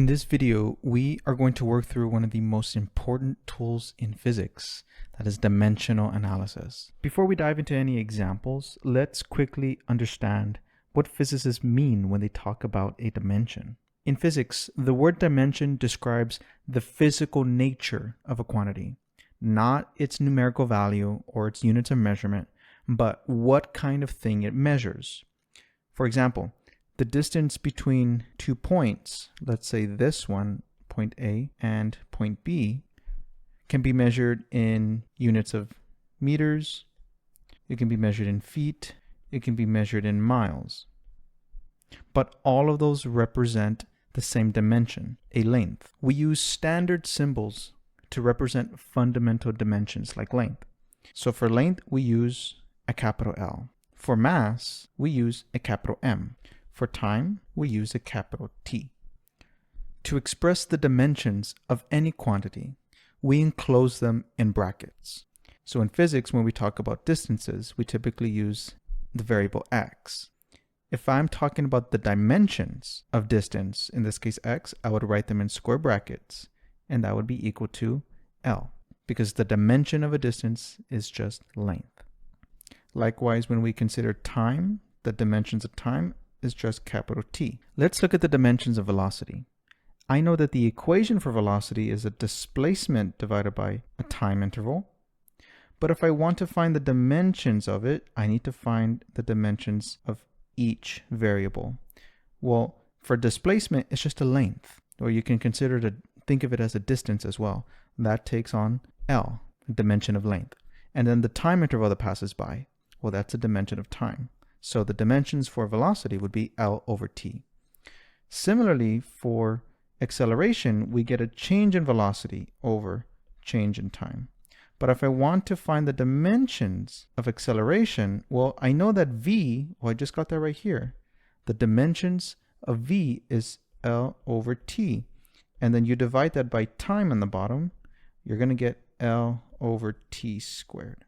In this video, we are going to work through one of the most important tools in physics, that is dimensional analysis. Before we dive into any examples, let's quickly understand what physicists mean when they talk about a dimension. In physics, the word dimension describes the physical nature of a quantity, not its numerical value or its units of measurement, but what kind of thing it measures. For example, the distance between 2 points, let's say this one, point A, and point B, can be measured in units of meters, it can be measured in feet, it can be measured in miles. But all of those represent the same dimension, a length. We use standard symbols to represent fundamental dimensions like length. So for length, we use a capital L. For mass, we use a capital M. For time, we use a capital T. To express the dimensions of any quantity, we enclose them in brackets. So in physics, when we talk about distances, we typically use the variable x. If I'm talking about the dimensions of distance, in this case x, I would write them in square brackets, and that would be equal to L, because the dimension of a distance is just length. Likewise, when we consider time, the dimensions of time is just capital T. Let's look at the dimensions of velocity. I know that the equation for velocity is a displacement divided by a time interval. But if I want to find the dimensions of it, I need to find the dimensions of each variable. Well, for displacement, it's just a length, or you can consider to think of it as a distance as well. That takes on L, the dimension of length. And then the time interval that passes by, well, that's a dimension of time. So the dimensions for velocity would be L over T. Similarly, for acceleration, we get a change in velocity over change in time. But if I want to find the dimensions of acceleration, well, I know that V, well, I just got that right here. The dimensions of V is L over T. And then you divide that by time on the bottom, you're going to get L over T squared.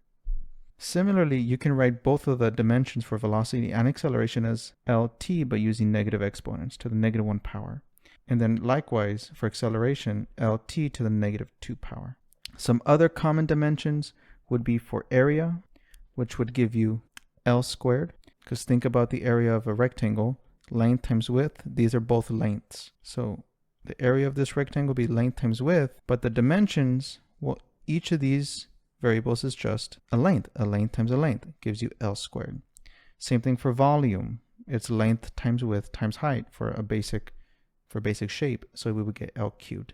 Similarly, you can write both of the dimensions for velocity and acceleration as Lt by using negative exponents to the negative 1 power. And then likewise for acceleration, Lt to the negative 2 power. Some other common dimensions would be for area, which would give you L squared, because think about the area of a rectangle, length times width, these are both lengths. So the area of this rectangle will be length times width, but the dimensions, well, each of these variables is just a length times a length gives you L squared. Same thing for volume. It's length times width times height for a basic shape. So we would get L cubed.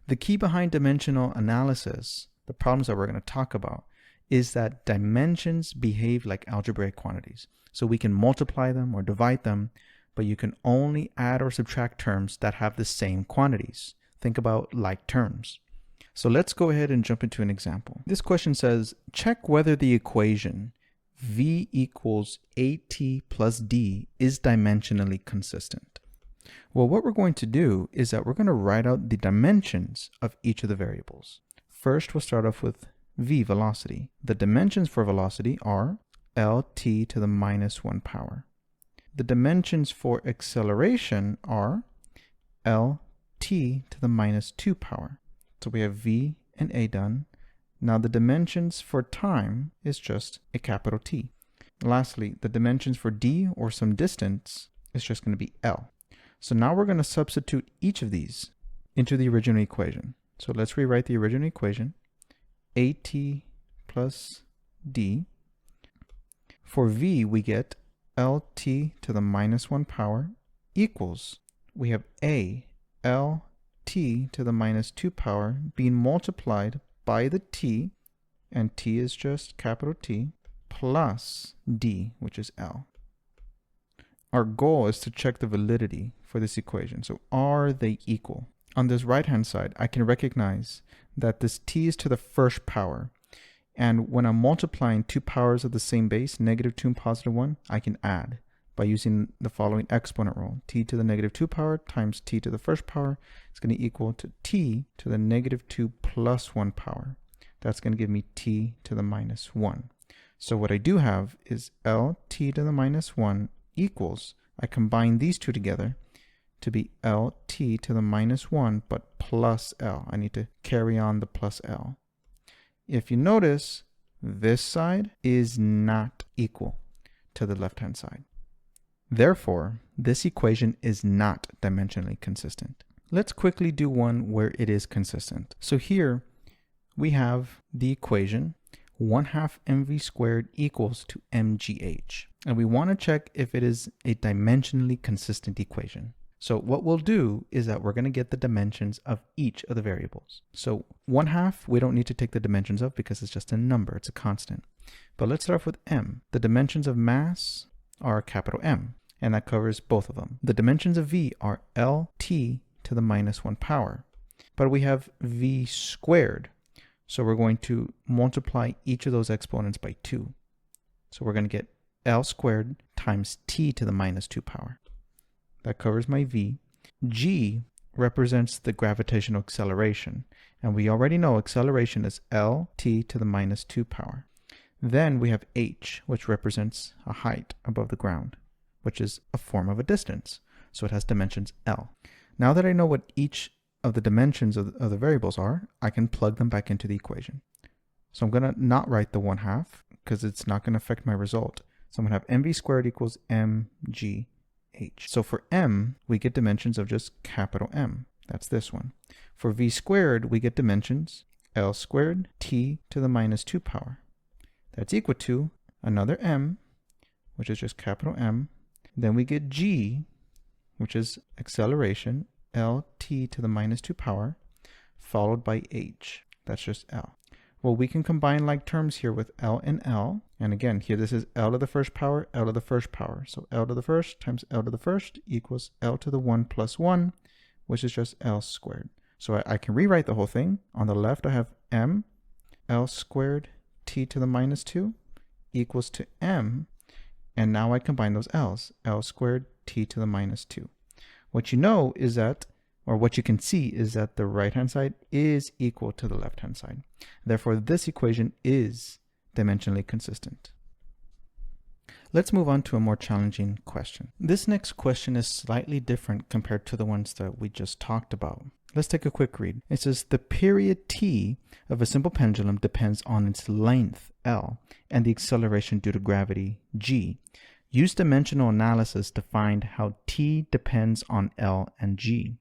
The key behind dimensional analysis, the problems that we're going to talk about, is that dimensions behave like algebraic quantities. So we can multiply them or divide them, but you can only add or subtract terms that have the same quantities. Think about like terms. So let's go ahead and jump into an example. This question says, check whether the equation V equals AT plus D is dimensionally consistent. Well, what we're going to do is that we're going to write out the dimensions of each of the variables. First, we'll start off with V, velocity. The dimensions for velocity are Lt to the minus 1 power. The dimensions for acceleration are Lt to the minus 2 power. So we have V and A done. Now the dimensions for time is just a capital T. Lastly, the dimensions for D, or some distance, is just going to be L. So now we're going to substitute each of these into the original equation. So let's rewrite the original equation. AT plus D. For V, we get Lt to the minus 1 power equals, we have A, Lt to the minus 2 power being multiplied by the T, and T is just capital T, plus D, which is L. Our goal is to check the validity for this equation. So are they equal? On this right-hand side, I can recognize that this T is to the first power. And when I'm multiplying two powers of the same base, negative 2 and positive 1, I can add by using the following exponent rule. T to the negative 2 power times T to the first power is going to equal to T to the negative 2 plus 1 power. That's going to give me T to the minus 1. So what I do have is Lt to the minus 1 equals, I combine these two together, to be lt to the minus 1, but plus L. I need to carry on the plus L. If you notice, this side is not equal to the left-hand side. Therefore, this equation is not dimensionally consistent. Let's quickly do one where it is consistent. So here we have the equation 1/2 mv squared equals to mgh. And we want to check if it is a dimensionally consistent equation. So what we'll do is that we're going to get the dimensions of each of the variables. So 1/2 we don't need to take the dimensions of because it's just a number, it's a constant. But let's start off with m. The dimensions of mass are capital M, and that covers both of them. The dimensions of v are lt to the minus 1 power. But we have v squared, so we're going to multiply each of those exponents by 2. So we're going to get L squared times t to the minus 2 power. That covers my v. G represents the gravitational acceleration, and we already know acceleration is Lt to the minus 2 power. Then we have h, which represents a height above the ground, which is a form of a distance, so it has dimensions L. Now that I know what each of the dimensions of the variables are, I can plug them back into the equation. So I'm going to not write the 1/2 because it's not going to affect my result. So I'm going to have mv squared equals mgh. So for m, we get dimensions of just capital M. That's this one. For v squared, we get dimensions L squared t to the minus 2 power. That's equal to another m, which is just capital M. Then we get g, which is acceleration, Lt to the minus 2 power, followed by h. That's just L. Well, we can combine like terms here with L and L. And again, here this is L to the first power, L to the first power. So L to the first times L to the first equals L to the 1 plus 1, which is just L squared. So I can rewrite the whole thing. On the left, I have m, L squared t to the minus 2 equals to m. And now I combine those L's, L squared t to the minus 2. What you know is that, or what you can see is that the right-hand side is equal to the left-hand side. Therefore, this equation is dimensionally consistent. Let's move on to a more challenging question. This next question is slightly different compared to the ones that we just talked about. Let's take a quick read. It says the period t of a simple pendulum depends on its length, L, and the acceleration due to gravity, g. Use dimensional analysis to find how t depends on L and g.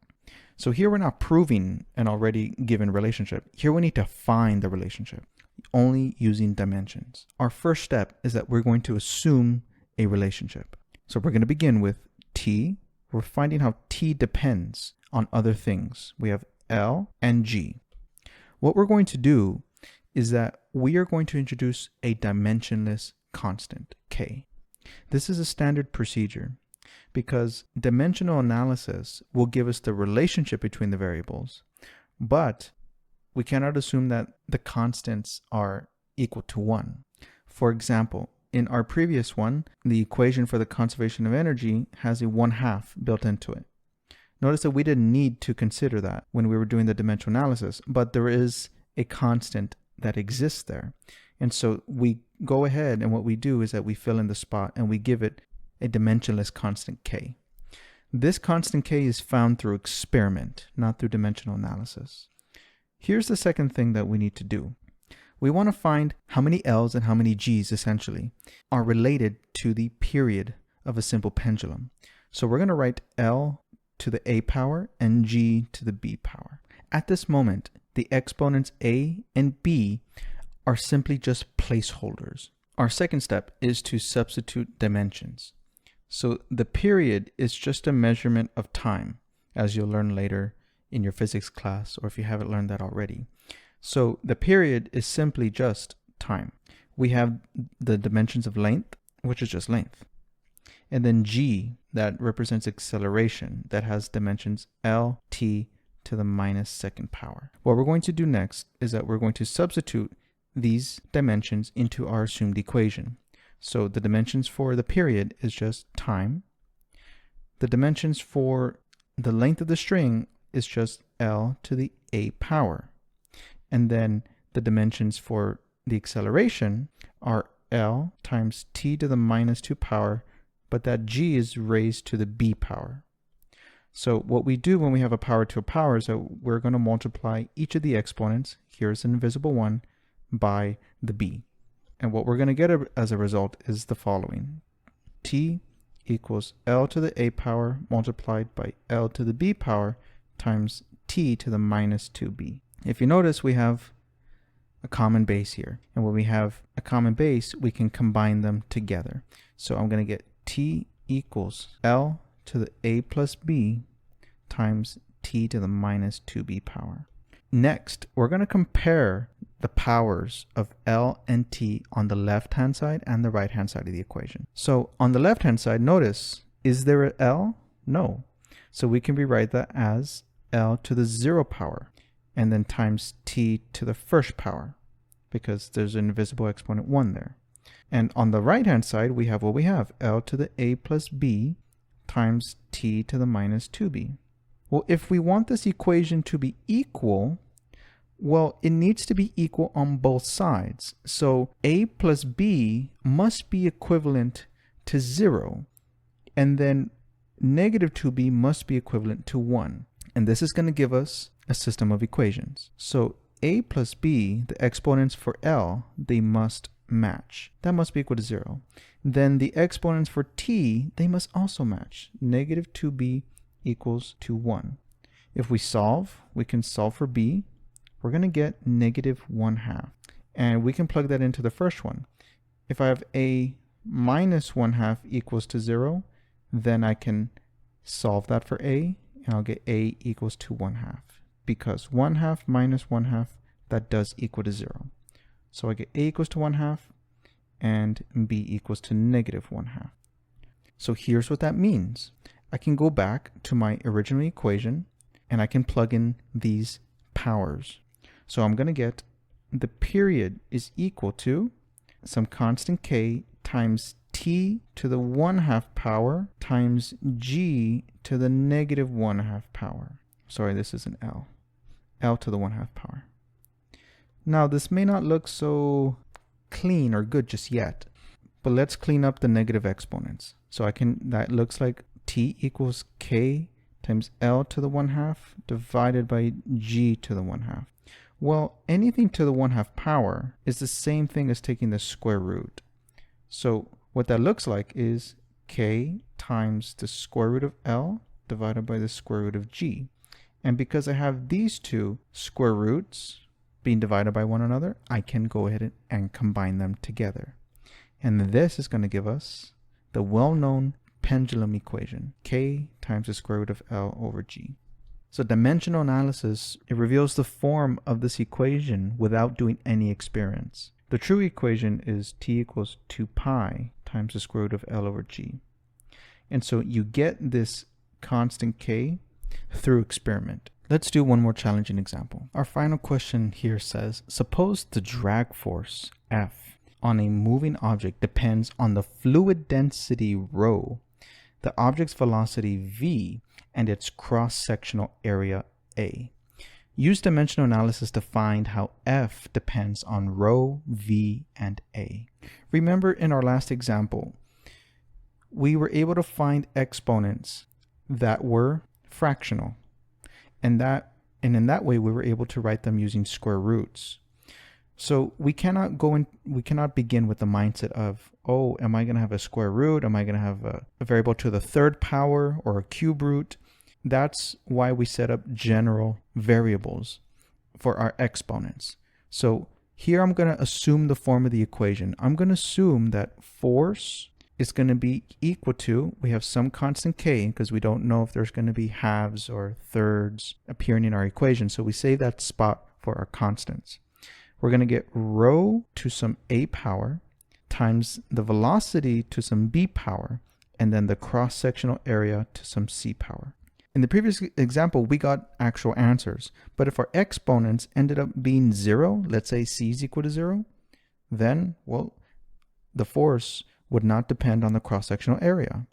So here we're not proving an already given relationship. Here we need to find the relationship, only using dimensions. Our first step is that we're going to assume a relationship. So we're going to begin with t. We're finding how t depends on other things. We have L and g. What we're going to do is that we are going to introduce a dimensionless constant, k. This is a standard procedure because dimensional analysis will give us the relationship between the variables, but we cannot assume that the constants are equal to 1. For example, in our previous one, the equation for the conservation of energy has a 1/2 built into it. Notice that we didn't need to consider that when we were doing the dimensional analysis, but there is a constant that exists there. And so we go ahead and what we do is that we fill in the spot and we give it a dimensionless constant k. This constant k is found through experiment, not through dimensional analysis. Here's the second thing that we need to do. We want to find how many L's and how many G's essentially are related to the period of a simple pendulum. So we're going to write L to the a power and G to the b power. At this moment, the exponents a and b are simply just placeholders. Our second step is to substitute dimensions. So the period is just a measurement of time, as you'll learn later in your physics class, or if you haven't learned that already. So the period is simply just time. We have the dimensions of length, which is just length. And then g, that represents acceleration, that has dimensions L, t to the minus second power. What we're going to do next is that we're going to substitute these dimensions into our assumed equation. So the dimensions for the period is just time. The dimensions for the length of the string is just L to the a power. And then the dimensions for the acceleration are L times t to the minus 2 power, but that g is raised to the b power. So what we do when we have a power to a power is that we're going to multiply each of the exponents, here's an invisible one, by the b. And what we're going to get as a result is the following. T equals L to the a power multiplied by L to the b power times t to the minus 2b. If you notice, we have a common base here. And when we have a common base, we can combine them together. So I'm going to get t equals L to the a plus b times t to the minus 2b power. Next, we're going to compare the powers of L and T on the left-hand side and the right-hand side of the equation. So on the left-hand side, notice, is there an L? No. So we can rewrite that as L to the 0 power and then times T to the first power because there's an invisible exponent 1 there. And on the right-hand side, we have what we have, L to the a plus b times T to the minus 2b. Well, if we want this equation to be equal, well, it needs to be equal on both sides. So a plus b must be equivalent to 0. And then negative 2b must be equivalent to 1. And this is going to give us a system of equations. So a plus b, the exponents for L, they must match. That must be equal to 0. Then the exponents for t, they must also match. Negative 2b equals to 1. If we solve, we can solve for b. We're going to get negative 1/2. And we can plug that into the first one. If I have a minus 1/2 equals to 0, then I can solve that for a, and I'll get a equals to 1/2. Because 1/2 minus 1/2, that does equal to 0. So I get a equals to 1/2, and b equals to negative 1/2. So here's what that means. I can go back to my original equation, and I can plug in these powers. So I'm going to get the period is equal to some constant k times t to the 1/2 power times g to the negative 1/2 power. Sorry, this is an L. L to the 1/2 power. Now, this may not look so clean or good just yet, but let's clean up the negative exponents. So that looks like t equals k times L to the 1/2 divided by g to the 1/2. Well, anything to the 1/2 power is the same thing as taking the square root. So what that looks like is k times the square root of L divided by the square root of g. And because I have these two square roots being divided by one another, I can go ahead and combine them together. And this is going to give us the well-known pendulum equation, k times the square root of L over g. So dimensional analysis, it reveals the form of this equation without doing any experiments. The true equation is t equals 2 pi times the square root of L over g. And so you get this constant k through experiment. Let's do one more challenging example. Our final question here says, suppose the drag force F on a moving object depends on the fluid density rho, the object's velocity v, and its cross-sectional area A. Use dimensional analysis to find how F depends on rho, v, and A. Remember in our last example, we were able to find exponents that were fractional. And in that way, we were able to write them using square roots. So we cannot begin with the mindset of, oh, am I going to have a square root? Am I going to have a variable to the 3rd power or a cube root? That's why we set up general variables for our exponents. So here I'm going to assume the form of the equation. I'm going to assume that force is going to be equal to, we have some constant k because we don't know if there's going to be halves or thirds appearing in our equation. So we save that spot for our constants. We're going to get rho to some a power times the velocity to some b power, and then the cross-sectional area to some c power. In the previous example, we got actual answers, but if our exponents ended up being 0, let's say c is equal to 0, then, well, the force would not depend on the cross-sectional area.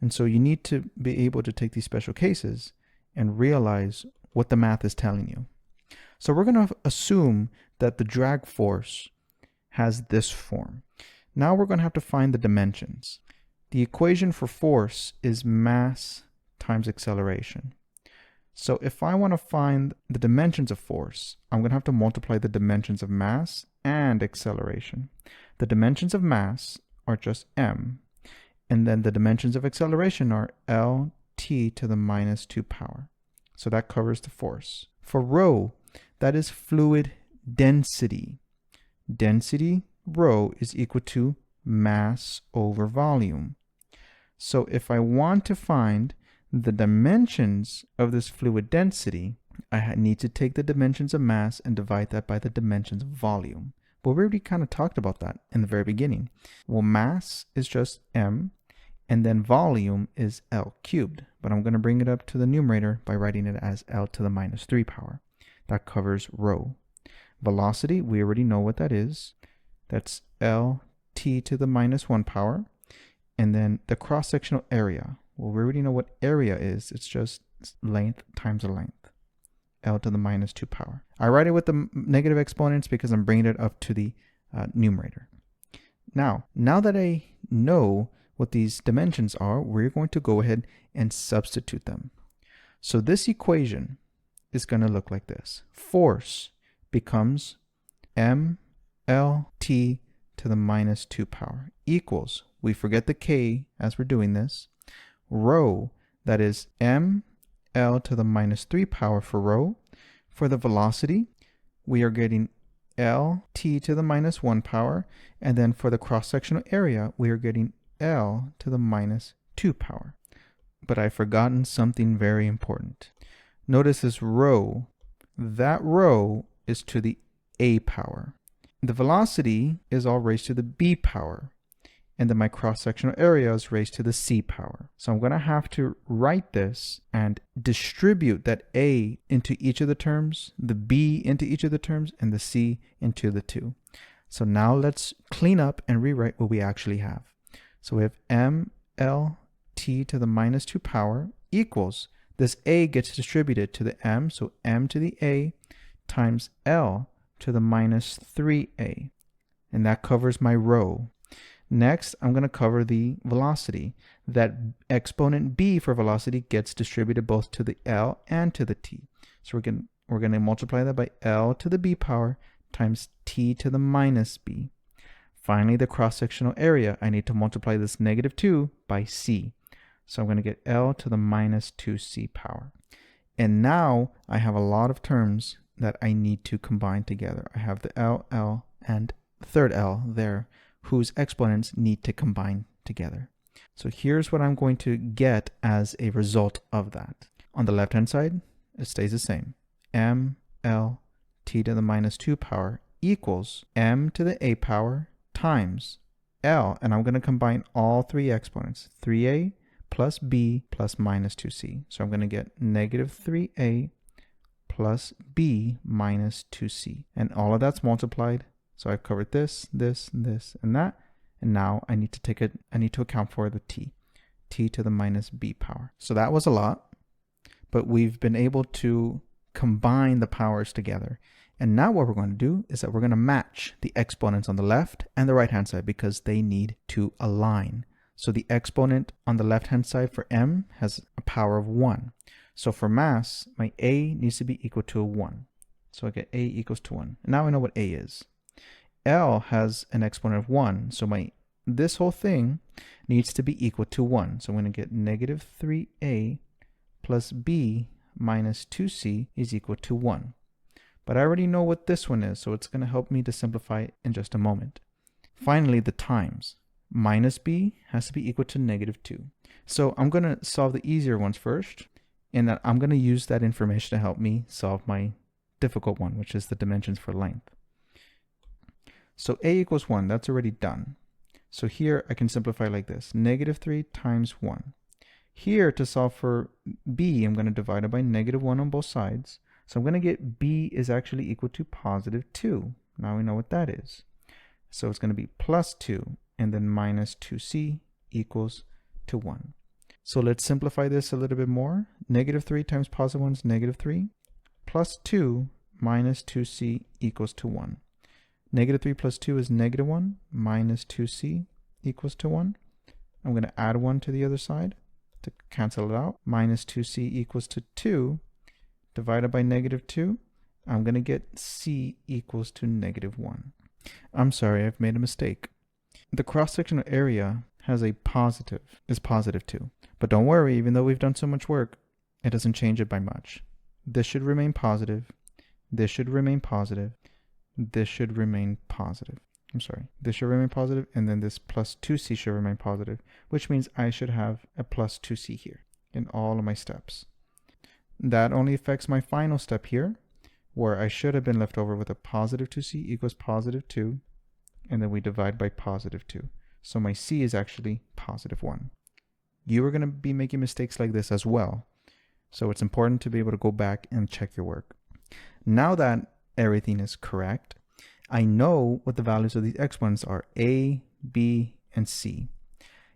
And so you need to be able to take these special cases and realize what the math is telling you. So we're going to assume that the drag force has this form. Now we're going to have to find the dimensions. The equation for force is mass times acceleration. So if I want to find the dimensions of force, I'm going to have to multiply the dimensions of mass and acceleration. The dimensions of mass are just m, and then the dimensions of acceleration are Lt to the minus 2 power. So that covers the force. For rho, that is fluid density. Density, rho, is equal to mass over volume. So if I want to find the dimensions of this fluid density, I need to take the dimensions of mass and divide that by the dimensions of volume. But we already kind of talked about that in the very beginning. Well, mass is just m, and then volume is L cubed. But I'm going to bring it up to the numerator by writing it as L to the minus 3 power. That covers rho. Velocity, we already know what that is. That's Lt to the minus 1 power. And then the cross-sectional area. Well, we already know what area is. It's just length times the length. L to the minus 2 power. I write it with the negative exponents because I'm bringing it up to the numerator. Now that I know what these dimensions are, we're going to go ahead and substitute them. So this equation is going to look like this. Force becomes mLt to the minus 2 power equals, we forget the k as we're doing this, rho, that is ml to the minus 3 power for rho. For the velocity, we are getting Lt to the minus 1 power, and then for the cross-sectional area, we are getting L to the minus 2 power. But I've forgotten something very important. Notice this rho. That rho is to the a power. The velocity is all raised to the b power, and then my cross-sectional area is raised to the c power. So I'm going to have to write this and distribute that a into each of the terms, the b into each of the terms, and the c into the two. So now let's clean up and rewrite what we actually have. So we have mLt to the minus 2 power equals, this a gets distributed to the m, so m to the a times L to the minus 3a. And that covers my rho. Next, I'm going to cover the velocity. That exponent b for velocity gets distributed both to the L and to the t. So we're going to multiply that by L to the b power times t to the minus b. Finally, the cross-sectional area, I need to multiply this negative 2 by c. So I'm going to get L to the minus 2c power. And now I have a lot of terms that I need to combine together. I have the L, and the third L there, whose exponents need to combine together. So here's what I'm going to get as a result of that. On the left-hand side, it stays the same. mLt to the minus 2 power equals m to the a power times L, and I'm going to combine all three exponents, 3a plus b plus minus 2c. So I'm going to get negative 3a plus b minus 2c. And all of that's multiplied. So I've covered this, this, this, and that. And now I need to account for the t to the minus b power. So that was a lot, but we've been able to combine the powers together. And now what we're going to do is that we're going to match the exponents on the left and the right hand side because they need to align. So the exponent on the left hand side for m has a power of 1. So for mass, my a needs to be equal to 1. So I get a equals to 1. And now I know what a is. L has an exponent of 1. So this whole thing needs to be equal to 1. So I'm going to get negative 3a plus b minus 2c is equal to 1. But I already know what this one is, so it's going to help me to simplify it in just a moment. Finally, the times. Minus b has to be equal to negative 2. So I'm going to solve the easier ones first, and that I'm going to use that information to help me solve my difficult one, which is the dimensions for length. So a equals 1, that's already done. So here I can simplify like this, negative 3 times 1. Here, to solve for b, I'm going to divide it by negative 1 on both sides. So I'm going to get b is actually equal to positive 2. Now we know what that is. So it's going to be plus 2, and then minus 2c equals to 1. So let's simplify this a little bit more. Negative 3 times positive 1 is negative 3. Plus 2 minus 2c equals to 1. Negative 3 plus 2 is negative 1. Minus 2c equals to 1. I'm going to add 1 to the other side to cancel it out. Minus 2c equals to 2 divided by negative 2. I'm going to get c equals to negative 1. I'm sorry, I've made a mistake. The cross-sectional area is positive 2. But don't worry, even though we've done so much work, it doesn't change it by much. This should remain positive. This should remain positive. This should remain positive. This should remain positive, and then this plus 2c should remain positive, which means I should have a plus 2c here in all of my steps. That only affects my final step here, where I should have been left over with a positive 2c equals positive 2, and then we divide by positive 2. So my c is actually positive 1. You are going to be making mistakes like this as well, so it's important to be able to go back and check your work. Now that everything is correct, I know what the values of these exponents are, a, b, and c.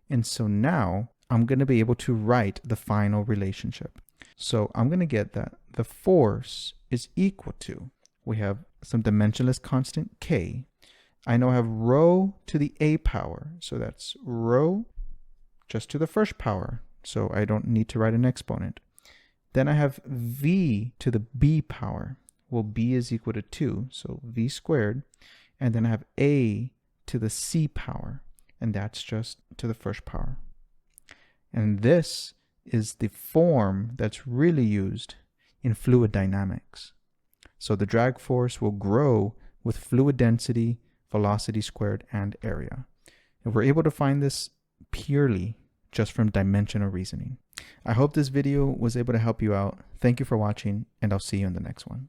And so now I'm going to be able to write the final relationship. So I'm going to get that the force is equal to, we have some dimensionless constant k. I know I have rho to the a power, so that's rho just to the first power, so I don't need to write an exponent. Then I have v to the b power. Well, b is equal to 2, so v squared. And then I have a to the c power, and that's just to the first power. And this is the form that's really used in fluid dynamics. So the drag force will grow with fluid density, velocity squared, and area. And we're able to find this purely just from dimensional reasoning. I hope this video was able to help you out. Thank you for watching, and I'll see you in the next one.